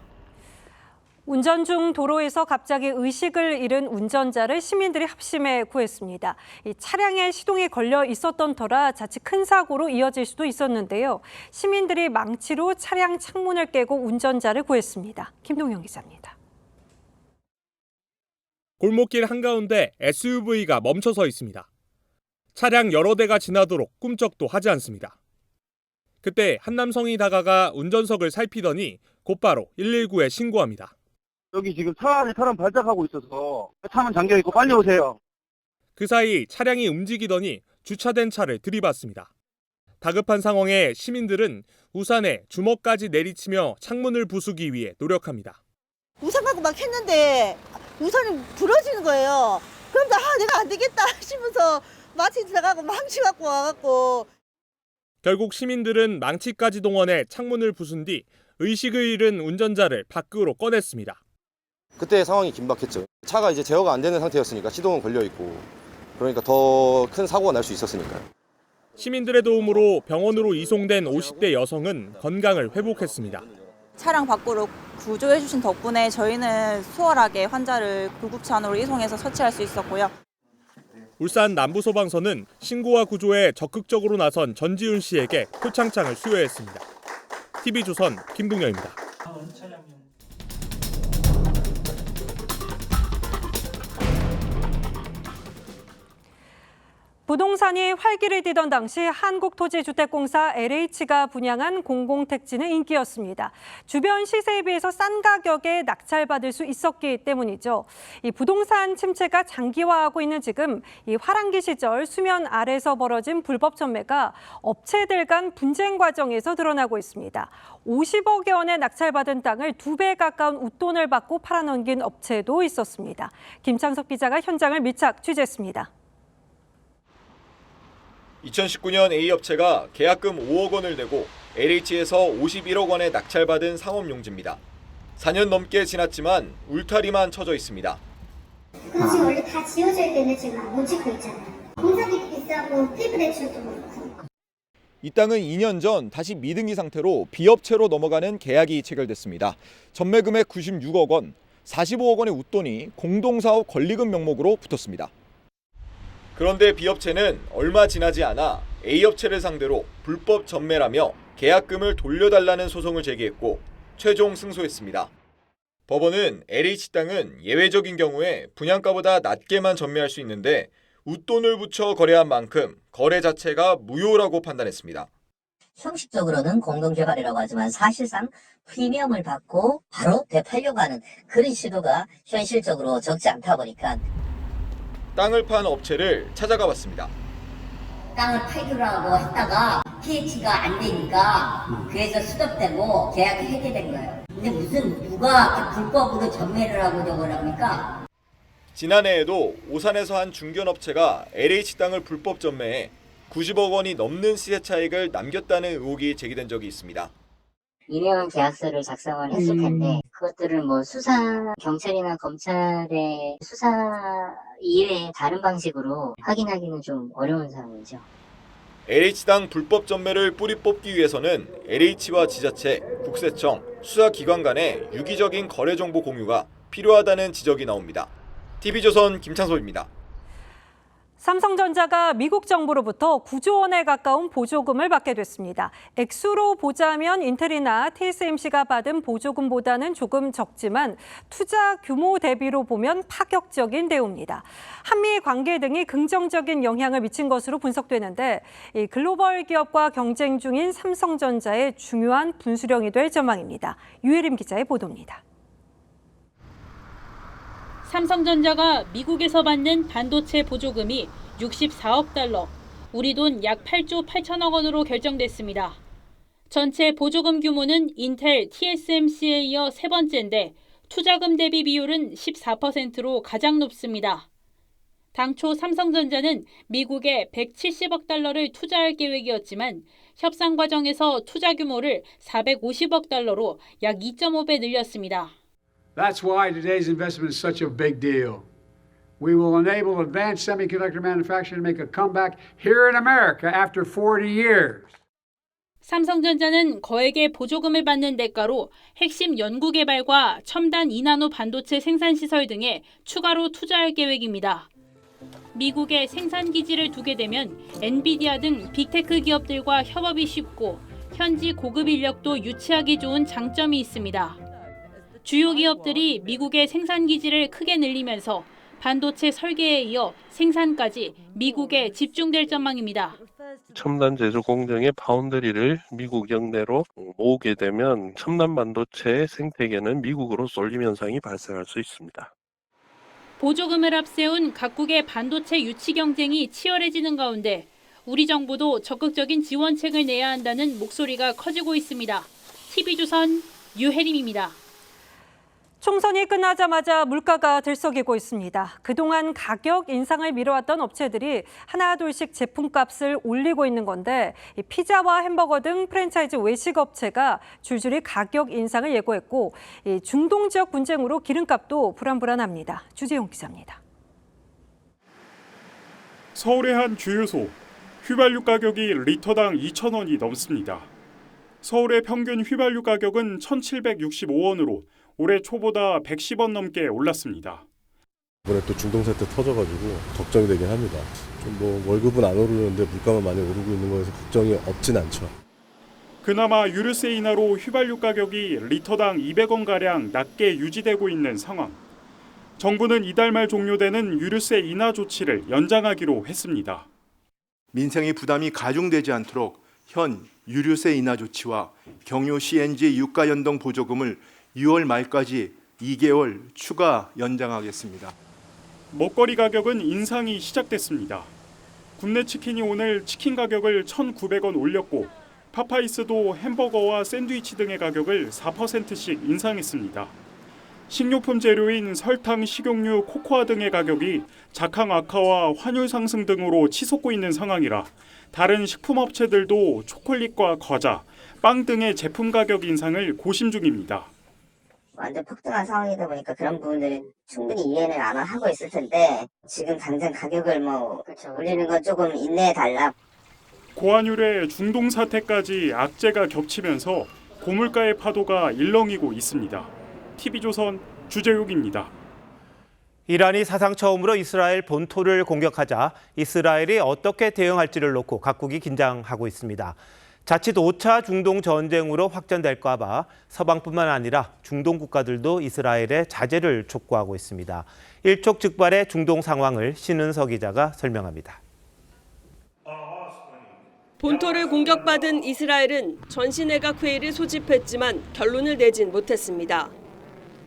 운전 중 도로에서 갑자기 의식을 잃은 운전자를 시민들이 합심해 구했습니다. 이 차량에 시동이 걸려 있었던 터라 자칫 큰 사고로 이어질 수도 있었는데요. 시민들이 망치로 차량 창문을 깨고 운전자를 구했습니다. 김동영 기자입니다. 골목길 한가운데 SUV가 멈춰서 있습니다. 차량 여러 대가 지나도록 꿈쩍도 하지 않습니다. 그때 한 남성이 다가가 운전석을 살피더니 곧바로 119에 신고합니다. 여기 지금 차 안에 사람 발작하고 있어서 차는 잠겨있고 빨리 오세요. 그 사이 차량이 움직이더니 주차된 차를 들이받습니다. 다급한 상황에 시민들은 우산에 주먹까지 내리치며 창문을 부수기 위해 노력합니다. 우산 갖고 막 했는데 우산이 부러지는 거예요. 그럼 내가 안 되겠다 싶어서 마치 들어가고 망치 갖고 와갖고. 결국 시민들은 망치까지 동원해 창문을 부순 뒤 의식을 잃은 운전자를 밖으로 꺼냈습니다. 그때 상황이 긴박했죠. 차가 이제 제어가 안 되는 상태였으니까 시동은 걸려 있고 그러니까 더 큰 사고가 날 수 있었으니까요. 시민들의 도움으로 병원으로 이송된 50대 여성은 건강을 회복했습니다. 차량 밖으로 구조해 주신 덕분에 저희는 수월하게 환자를 구급차 안으로 이송해서 처치할 수 있었고요. 울산 남부소방서는 신고와 구조에 적극적으로 나선 전지훈 씨에게 표창장을 수여했습니다. TV조선 김동영입니다. 부동산이 활기를 띠던 당시 한국토지주택공사 LH가 분양한 공공택지는 인기였습니다. 주변 시세에 비해서 싼 가격에 낙찰받을 수 있었기 때문이죠. 이 부동산 침체가 장기화하고 있는 지금 이 화랑기 시절 수면 아래서 벌어진 불법 전매가 업체들 간 분쟁 과정에서 드러나고 있습니다. 50억여 원에 낙찰받은 땅을 2배 가까운 웃돈을 받고 팔아넘긴 업체도 있었습니다. 김창석 기자가 현장을 밀착 취재했습니다. 2019년 A업체가 계약금 5억 원을 내고 LH에서 51억 원에 낙찰받은 상업용지입니다. 4년 넘게 지났지만 울타리만 쳐져 있습니다. 그거 지금 원래 다 지어져 있는데 지금 못 짓고 있잖아요. 공사비도 비싸고 피부 대출도 그렇고. 이 땅은 2년 전 다시 미등기 상태로 B업체로 넘어가는 계약이 체결됐습니다. 전매 금액 96억 원, 45억 원의 웃돈이 공동사업 권리금 명목으로 붙었습니다. 그런데 B업체는 얼마 지나지 않아 A업체를 상대로 불법 전매라며 계약금을 돌려달라는 소송을 제기했고 최종 승소했습니다. 법원은 LH 땅은 예외적인 경우에 분양가보다 낮게만 전매할 수 있는데 웃돈을 붙여 거래한 만큼 거래 자체가 무효라고 판단했습니다. 형식적으로는 공동개발이라고 하지만 사실상 프리미엄을 받고 바로 되팔려고 하는 그런 시도가 현실적으로 적지 않다 보니까 땅을 판 업체를 찾아가 봤습니다. 땅을 팔기로 했다가 PH가 안 되니까 그래서 수습되고 계약이 해제된 거예요. 근데 무슨 누가 불법으로 전매를 하고 저걸 합니까? 지난해에도 오산에서 한 중견업체가 LH 땅을 불법 전매해 90억 원이 넘는 시세 차익을 남겼다는 의혹이 제기된 적이 있습니다. 임용 계약서를 작성을 했을 텐데 그것들을 수사 경찰이나 검찰의 수사 이외에 다른 방식으로 확인하기는 좀 어려운 상황이죠. LH 땅 불법 전매를 뿌리 뽑기 위해서는 LH와 지자체, 국세청, 수사기관 간의 유기적인 거래 정보 공유가 필요하다는 지적이 나옵니다. TV조선 김창섭입니다. 삼성전자가 미국 정부로부터 9조 원에 가까운 보조금을 받게 됐습니다. 액수로 보자면 인텔이나 TSMC가 받은 보조금보다는 조금 적지만 투자 규모 대비로 보면 파격적인 대우입니다. 한미 관계 등이 긍정적인 영향을 미친 것으로 분석되는데 이 글로벌 기업과 경쟁 중인 삼성전자의 중요한 분수령이 될 전망입니다. 유혜림 기자의 보도입니다. 삼성전자가 미국에서 받는 반도체 보조금이 64억 달러, 우리 돈 약 8조 8천억 원으로 결정됐습니다. 전체 보조금 규모는 인텔, TSMC에 이어 세 번째인데 투자금 대비 비율은 14%로 가장 높습니다. 당초 삼성전자는 미국에 170억 달러를 투자할 계획이었지만 협상 과정에서 투자 규모를 450억 달러로 약 2.5배 늘렸습니다. That's why today's investment is such a big deal. We will enable advanced semiconductor manufacturing to make a comeback here in America after 40 years. 삼성전자는 거액의 보조금을 받는 대가로 핵심 연구개발과 첨단 2나노 반도체 생산시설 등에 추가로 투자할 계획입니다. 미국에 생산기지를 두게 되면 엔비디아 등 빅테크 기업들과 협업이 쉽고 현지 고급 인력도 유치하기 좋은 장점이 있습니다. 주요 기업들이 미국의 생산기지를 크게 늘리면서 반도체 설계에 이어 생산까지 미국에 집중될 전망입니다. 첨단 제조 공정의 파운드리를 미국 영내로 모으게 되면 첨단 반도체 생태계는 미국으로 쏠림 현상이 발생할 수 있습니다. 보조금을 앞세운 각국의 반도체 유치 경쟁이 치열해지는 가운데 우리 정부도 적극적인 지원책을 내야 한다는 목소리가 커지고 있습니다. TV조선 유혜림입니다. 총선이 끝나자마자 물가가 들썩이고 있습니다. 그동안 가격 인상을 미뤄왔던 업체들이 하나둘씩 제품값을 올리고 있는 건데 피자와 햄버거 등 프랜차이즈 외식 업체가 줄줄이 가격 인상을 예고했고 중동 지역 분쟁으로 기름값도 불안불안합니다. 주재용 기자입니다. 서울의 한 주유소, 휘발유 가격이 리터당 2,000원이 넘습니다. 서울의 평균 휘발유 가격은 1,765원으로 올해 초보다 110원 넘게 올랐습니다. 이번에 또 중동 사태 터져가지고 걱정이 되긴 합니다. 좀 월급은 안 오르는데 물가만 많이 오르고 있는 거에서 걱정이 없진 않죠. 그나마 유류세 인하로 휘발유 가격이 리터당 200원가량 낮게 유지되고 있는 상황. 정부는 이달 말 종료되는 유류세 인하 조치를 연장하기로 했습니다. 민생의 부담이 가중되지 않도록 현 유류세 인하 조치와 경유 CNG 유가 연동 보조금을 6월 말까지 2개월 추가 연장하겠습니다. 먹거리 가격은 인상이 시작됐습니다. 굽네 치킨이 오늘 치킨 가격을 1,900원 올렸고 파파이스도 햄버거와 샌드위치 등의 가격을 4%씩 인상했습니다. 식료품 재료인 설탕, 식용유, 코코아 등의 가격이 작황 악화와 환율 상승 등으로 치솟고 있는 상황이라 다른 식품업체들도 초콜릿과 과자, 빵 등의 제품 가격 인상을 고심 중입니다. 완전 폭등한 상황이다 보니까 그런 부분들은 충분히 이해는 안 하고 있을 텐데 지금 당장 가격을 올리는 건 조금 인내해달라. 고환율에 중동 사태까지 악재가 겹치면서 고물가의 파도가 일렁이고 있습니다. TV조선 주재욱입니다. 이란이 사상 처음으로 이스라엘 본토를 공격하자 이스라엘이 어떻게 대응할지를 놓고 각국이 긴장하고 있습니다. 자칫 5차 중동 전쟁으로 확전될까 봐 서방뿐만 아니라 중동 국가들도 이스라엘의 자제를 촉구하고 있습니다. 일촉즉발의 중동 상황을 신은서 기자가 설명합니다. 본토를 공격받은 이스라엘은 전시내각 회의를 소집했지만 결론을 내진 못했습니다.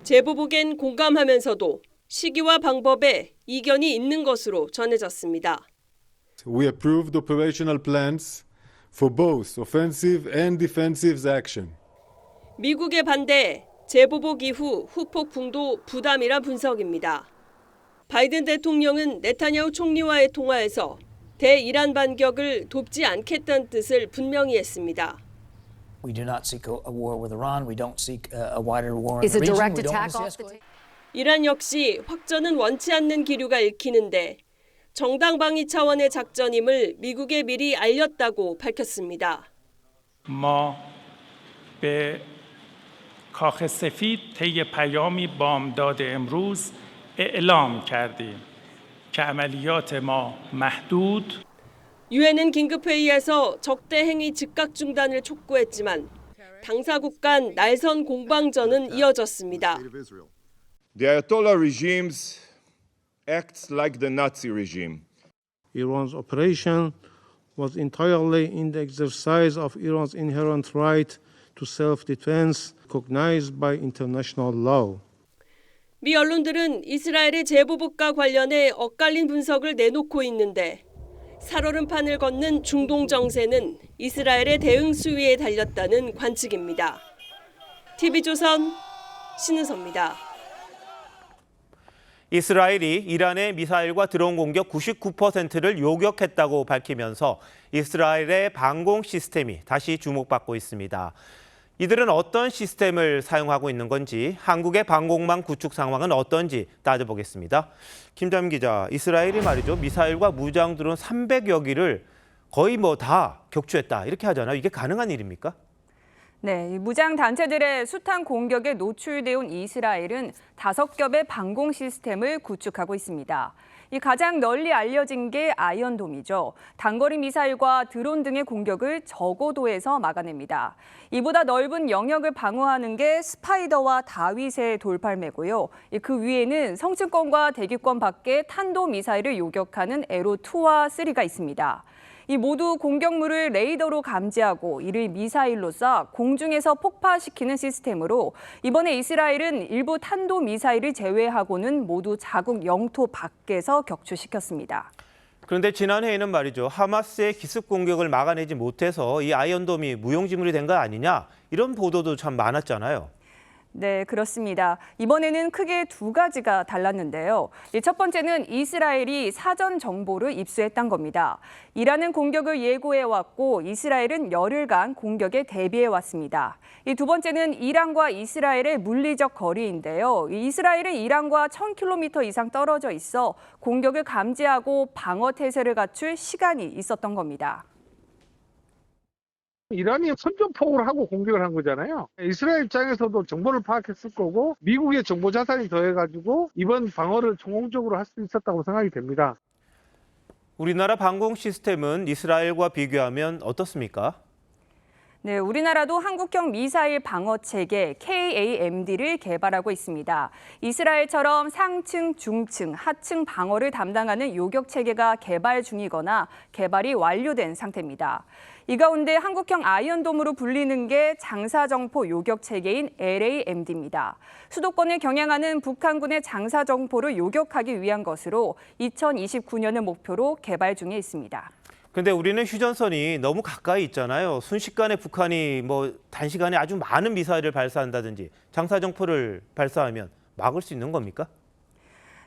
제보복엔 공감하면서도 시기와 방법에 이견이 있는 것으로 전해졌습니다. We approved operational plans for both offensive and defensive action. 미국의 반대, 제보복 이후 후폭풍도 부담이라 분석입니다. 바이든 대통령은 네타냐후 총리와의 통화에서 대이란 반격을 돕지 않겠다는 뜻을 분명히 했습니다. We do not seek a war with Iran. We don't seek a wider war in the region. We don't want to escalate. 이란 역시 확전은 원치 않는 기류가 읽히는데 정당 방위 차원의 작전임을 미국에 미리 알렸다고 밝혔습니다. ما به کاخ سفید طی پیامی بامداد امروز اعلام کردیم که عملیات ما محدود. 유엔은 긴급회의에서 적대 행위 즉각 중단을 촉구했지만 당사국 간 날선 공방전은 이어졌습니다. The Ayatollah regimes acts like the Nazi regime. Iran's operation was entirely in the exercise of Iran's inherent right to self-defense, recognized by international law. 미 언론들은 이스라엘의 제보복과 관련해 엇갈린 분석을 내놓고 있는데 살얼음판을 걷는 중동 정세는 이스라엘의 대응 수위에 달렸다는 관측입니다. TV조선 신은서입니다. 이스라엘이 이란의 미사일과 드론 공격 99%를 요격했다고 밝히면서 이스라엘의 방공 시스템이 다시 주목받고 있습니다. 이들은 어떤 시스템을 사용하고 있는 건지, 한국의 방공망 구축 상황은 어떤지 따져보겠습니다. 김담 기자, 이스라엘이 말이죠, 미사일과 무장 드론 300여 기를 거의 다 격추했다 이렇게 하잖아요. 이게 가능한 일입니까? 네, 무장 단체들의 숱한 공격에 노출돼 온 이스라엘은 5겹의 방공 시스템을 구축하고 있습니다. 이 가장 널리 알려진 게 아이언돔이죠. 단거리 미사일과 드론 등의 공격을 저고도에서 막아냅니다. 이보다 넓은 영역을 방어하는 게 스파이더와 다윗의 돌팔매고요. 그 위에는 성층권과 대기권 밖에 탄도 미사일을 요격하는 에로2와 3가 있습니다. 이 모두 공격물을 레이더로 감지하고 이를 미사일로 쏴 공중에서 폭파시키는 시스템으로 이번에 이스라엘은 일부 탄도미사일을 제외하고는 모두 자국 영토 밖에서 격추시켰습니다. 그런데 지난해에는 말이죠. 하마스의 기습 공격을 막아내지 못해서 이 아이언돔이 무용지물이 된 거 아니냐 이런 보도도 참 많았잖아요. 네, 그렇습니다. 이번에는 크게 두 가지가 달랐는데요. 첫 번째는 이스라엘이 사전 정보를 입수했던 겁니다. 이란은 공격을 예고해왔고 이스라엘은 열흘간 공격에 대비해왔습니다. 이 두 번째는 이란과 이스라엘의 물리적 거리인데요. 이스라엘은 이란과 1000km 이상 떨어져 있어 공격을 감지하고 방어 태세를 갖출 시간이 있었던 겁니다. 이란이 선전포고를 하고 공격을 한 거잖아요. 이스라엘 입장에서도 정보를 파악했을 거고 미국의 정보 자산이 더해가지고 이번 방어를 성공적으로 할 수 있었다고 생각이 됩니다. 우리나라 방공 시스템은 이스라엘과 비교하면 어떻습니까? 네, 우리나라도 한국형 미사일 방어 체계 KAMD를 개발하고 있습니다. 이스라엘처럼 상층, 중층, 하층 방어를 담당하는 요격 체계가 개발 중이거나 개발이 완료된 상태입니다. 이 가운데 한국형 아이언돔으로 불리는 게 장사정포 요격 체계인 LAMD입니다. 수도권을 겨냥하는 북한군의 장사정포를 요격하기 위한 것으로 2029년을 목표로 개발 중에 있습니다. 근데 우리는 휴전선이 너무 가까이 있잖아요. 순식간에 북한이 단시간에 아주 많은 미사일을 발사한다든지 장사정포를 발사하면 막을 수 있는 겁니까?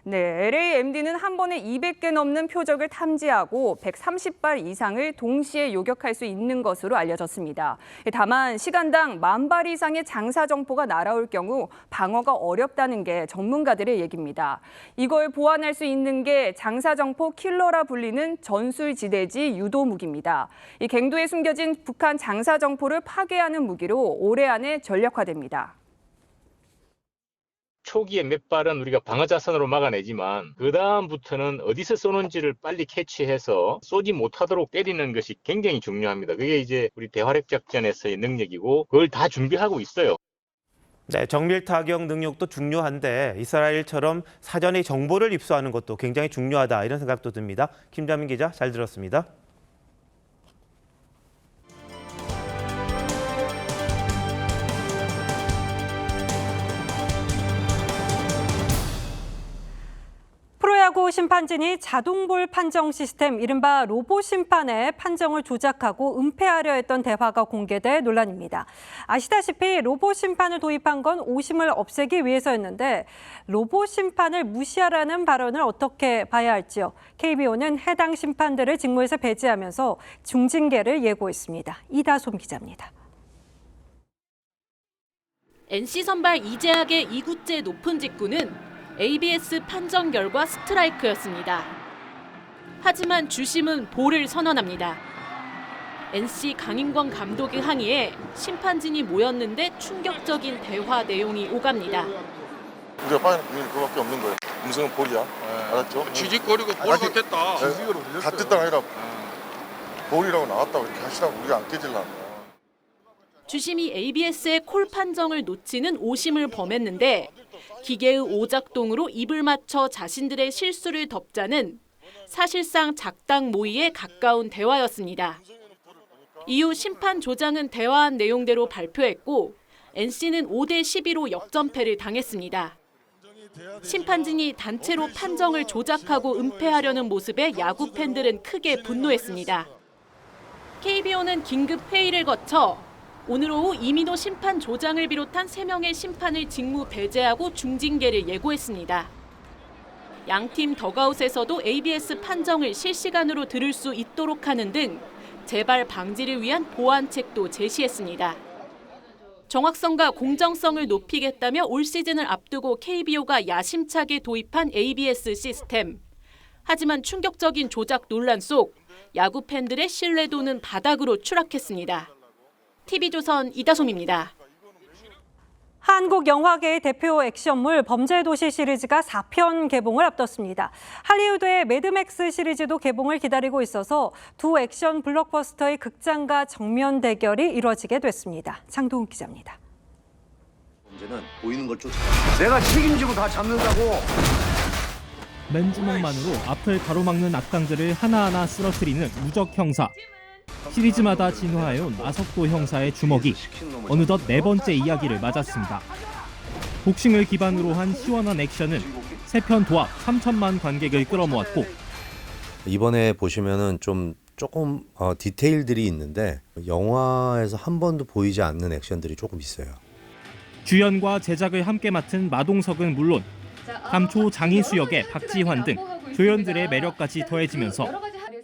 네, LAMD는 한 번에 200개 넘는 표적을 탐지하고 130발 이상을 동시에 요격할 수 있는 것으로 알려졌습니다. 다만 시간당 10,000발 이상의 장사정포가 날아올 경우 방어가 어렵다는 게 전문가들의 얘기입니다. 이걸 보완할 수 있는 게 장사정포 킬러라 불리는 전술지대지 유도무기입니다. 이 갱도에 숨겨진 북한 장사정포를 파괴하는 무기로 올해 안에 전력화됩니다. 초기에 몇 발은 우리가 방어자선으로 막아내지만 그 다음부터는 어디서 쏘는지를 빨리 캐치해서 쏘지 못하도록 때리는 것이 굉장히 중요합니다. 그게 이제 우리 대활약 작전에서의 능력이고 그걸 다 준비하고 있어요. 네, 정밀 타격 능력도 중요한데 이스라엘처럼 사전에 정보를 입수하는 것도 굉장히 중요하다 이런 생각도 듭니다. 김자민 기자 잘 들었습니다. 프로야구 심판진이 자동볼 판정 시스템 이른바 로봇 심판의 판정을 조작하고 은폐하려 했던 대화가 공개돼 논란입니다. 아시다시피 로봇 심판을 도입한 건 오심을 없애기 위해서였는데 로봇 심판을 무시하라는 발언을 어떻게 봐야 할지요. KBO는 해당 심판들을 직무에서 배제하면서 중징계를 예고했습니다. 이다솜 기자입니다. NC 선발 이재학의 2구째 높은 직구는 ABS 판정 결과 스트라이크였습니다. 하지만 주심은 볼을 선언합니다. NC 강인권 감독의 항의에 심판진이 모였는데 충격적인 대화 내용이 오갑니다. 우리가 빠지는 고민이 그거밖에 없는 거예요. 음성은 볼이야. 알았죠? 지직거리고 볼 같았다. 같았다가 아니라 볼이라고 나왔다고 이렇게 하시라고 우리가 안 깨질라고. 주심이 ABS의 콜 판정을 놓치는 오심을 범했는데 기계의 오작동으로 입을 맞춰 자신들의 실수를 덮자는 사실상 작당 모의에 가까운 대화였습니다. 이후 심판 조장은 대화한 내용대로 발표했고 NC는 5대12로 역전패를 당했습니다. 심판진이 단체로 판정을 조작하고 은폐하려는 모습에 야구 팬들은 크게 분노했습니다. KBO는 긴급 회의를 거쳐 오늘 오후 이민호 심판 조장을 비롯한 3명의 심판을 직무 배제하고 중징계를 예고했습니다. 양팀 덕아웃에서도 ABS 판정을 실시간으로 들을 수 있도록 하는 등 재발 방지를 위한 보완책도 제시했습니다. 정확성과 공정성을 높이겠다며 올 시즌을 앞두고 KBO가 야심차게 도입한 ABS 시스템. 하지만 충격적인 조작 논란 속 야구 팬들의 신뢰도는 바닥으로 추락했습니다. TV조선 이다솜입니다. 한국 영화계의 대표 액션물 범죄도시 시리즈가 4편 개봉을 앞뒀습니다. 할리우드의 매드맥스 시리즈도 개봉을 기다리고 있어서 두 액션 블록버스터의 극장과 정면 대결이 이뤄지게 됐습니다. 장동훈 기자입니다. 범죄는 보이는 걸 쫓아. 내가 책임지고 다 잡는다고. 맨주먹만으로 앞을 가로막는 악당들을 하나하나 쓰러뜨리는 무적 형사. 시리즈마다 진화해온 아석도 형사의 주먹이 어느덧 4번째 이야기를 맞았습니다. 복싱을 기반으로 한 시원한 액션은 3편 도합 3천만 관객을 끌어모았고, 이번에 보시면은 조금 디테일들이 있는데 영화에서 한 번도 보이지 않는 액션들이 조금 있어요. 주연과 제작을 함께 맡은 마동석은 물론 감초 장희수 역의 박지환 등 조연들의 매력까지 더해지면서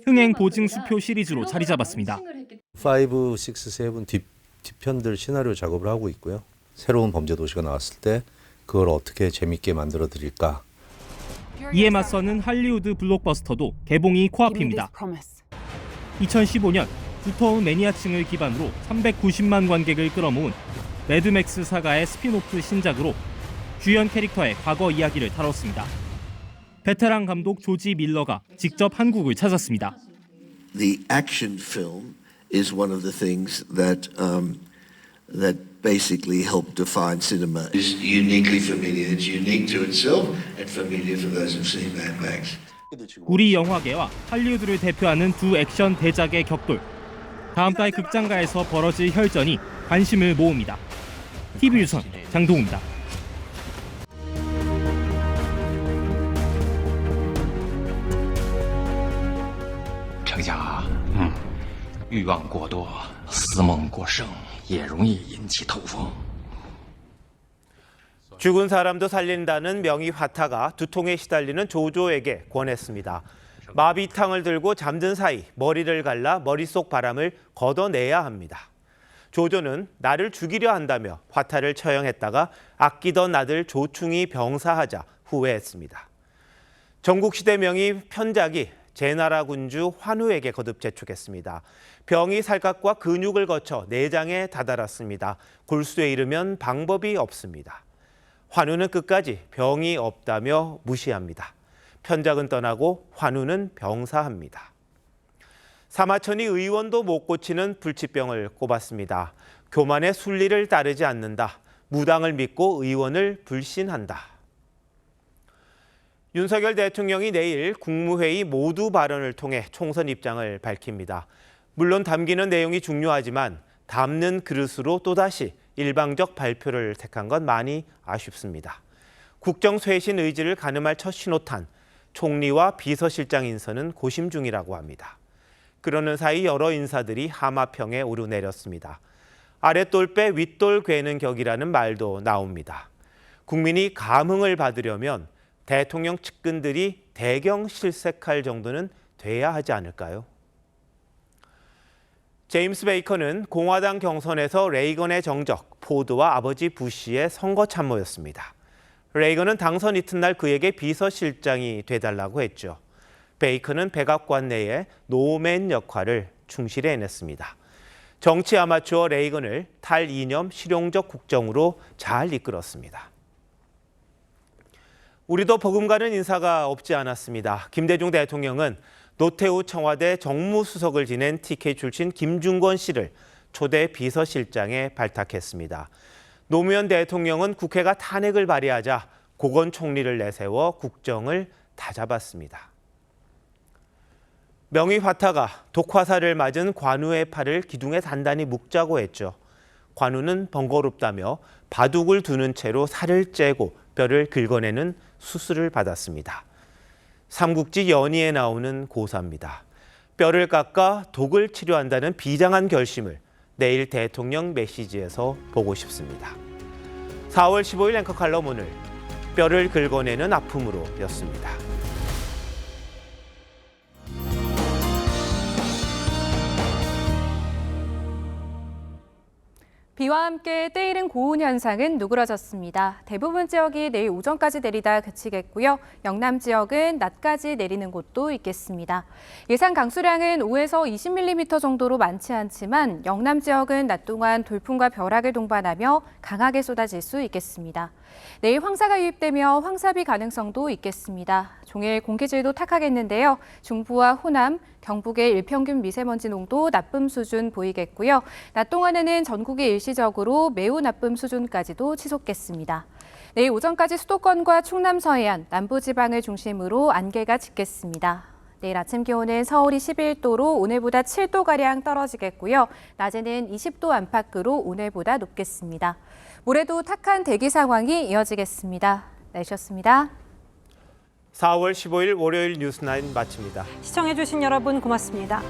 흥행 보증수표 시리즈로 자리 잡았습니다. 5, 6, 7 뒤편들 시나리오 작업을 하고 있고요. 새로운 범죄 도시가 나왔을 때 그걸 어떻게 재밌게 만들어 드릴까. 이에 맞서는 할리우드 블록버스터도 개봉이 코앞입니다. 2015년 두터운 매니아층을 기반으로 390만 관객을 끌어모은 매드맥스 사가의 스핀오프 신작으로 주연 캐릭터의 과거 이야기를 다뤘습니다. 베테랑 감독 조지 밀러가 직접 한국을 찾았습니다. The action film is one of the things that basically helped define cinema. It's uniquely familiar. It's unique to itself and familiar for those who've seen Mad Max. 우리 영화계와 할리우드를 대표하는 두 액션 대작의 격돌. 다음 달 극장가에서 벌어질 혈전이 관심을 모읍니다. TV유선 장동우입니다. 丞相啊，欲望过多，思梦过盛，也容易引起头风。 죽은 사람도 살린다는 명의 화타가 두통에 시달리는 조조에게 권했습니다. 마비탕을 들고 잠든 사이 머리를 갈라 머릿속 바람을 걷어내야 합니다. 조조는 나를 죽이려 한다며 화타를 처형했다가 아끼던 아들 조충이 병사하자 후회했습니다. 전국시대 명의 편작이 제나라 군주 환우에게 거듭 재촉했습니다. 병이 살갗과 근육을 거쳐 내장에 다다랐습니다. 골수에 이르면 방법이 없습니다. 환우는 끝까지 병이 없다며 무시합니다. 편작은 떠나고 환우는 병사합니다. 사마천이 의원도 못 고치는 불치병을 꼽았습니다. 교만의 순리를 따르지 않는다. 무당을 믿고 의원을 불신한다. 윤석열 대통령이 내일 국무회의 모두 발언을 통해 총선 입장을 밝힙니다. 물론 담기는 내용이 중요하지만 담는 그릇으로 또다시 일방적 발표를 택한 건 많이 아쉽습니다. 국정 쇄신 의지를 가늠할 첫 신호탄, 총리와 비서실장 인선은 고심 중이라고 합니다. 그러는 사이 여러 인사들이 하마평에 오르내렸습니다. 아랫돌 빼 윗돌 괴는 격이라는 말도 나옵니다. 국민이 감흥을 받으려면 대통령 측근들이 대경 실색할 정도는 돼야 하지 않을까요? 제임스 베이컨은 공화당 경선에서 레이건의 정적, 포드와 아버지 부시의 선거 참모였습니다. 레이건은 당선 이튿날 그에게 비서실장이 돼달라고 했죠. 베이컨은 백악관 내의 노맨 역할을 충실히 해냈습니다. 정치 아마추어 레이건을 탈이념 실용적 국정으로 잘 이끌었습니다. 우리도 버금가는 인사가 없지 않았습니다. 김대중 대통령은 노태우 청와대 정무수석을 지낸 TK 출신 김중권 씨를 초대 비서실장에 발탁했습니다. 노무현 대통령은 국회가 탄핵을 발의하자 고건 총리를 내세워 국정을 다잡았습니다. 명의 화타가 독화살을 맞은 관우의 팔을 기둥에 단단히 묶자고 했죠. 관우는 번거롭다며 바둑을 두는 채로 살을 째고 뼈를 긁어내는 수술을 받았습니다. 삼국지 연의에 나오는 고사입니다. 뼈를 깎아 독을 치료한다는 비장한 결심을 내일 대통령 메시지에서 보고 싶습니다. 4월 15일 앵커 칼럼 오늘 뼈를 긁어내는 아픔으로였습니다. 비와 함께 때이른 고온 현상은 누그러졌습니다. 대부분 지역이 내일 오전까지 내리다 그치겠고요. 영남 지역은 낮까지 내리는 곳도 있겠습니다. 예상 강수량은 5에서 20mm 정도로 많지 않지만 영남 지역은 낮 동안 돌풍과 벼락을 동반하며 강하게 쏟아질 수 있겠습니다. 내일 황사가 유입되며 황사비 가능성도 있겠습니다. 종일 공기질도 탁하겠는데요. 중부와 호남, 경북의 일평균 미세먼지 농도 나쁨 수준 보이겠고요. 낮 동안에는 전국이 일시적으로 매우 나쁨 수준까지도 치솟겠습니다. 내일 오전까지 수도권과 충남 서해안, 남부지방을 중심으로 안개가 짙겠습니다. 내일 아침 기온은 서울이 11도로 오늘보다 7도가량 떨어지겠고요. 낮에는 20도 안팎으로 오늘보다 높겠습니다. 모레도 탁한 대기 상황이 이어지겠습니다. 날씨였습니다. 4월 15일 월요일 뉴스9 마칩니다. 시청해주신 여러분 고맙습니다.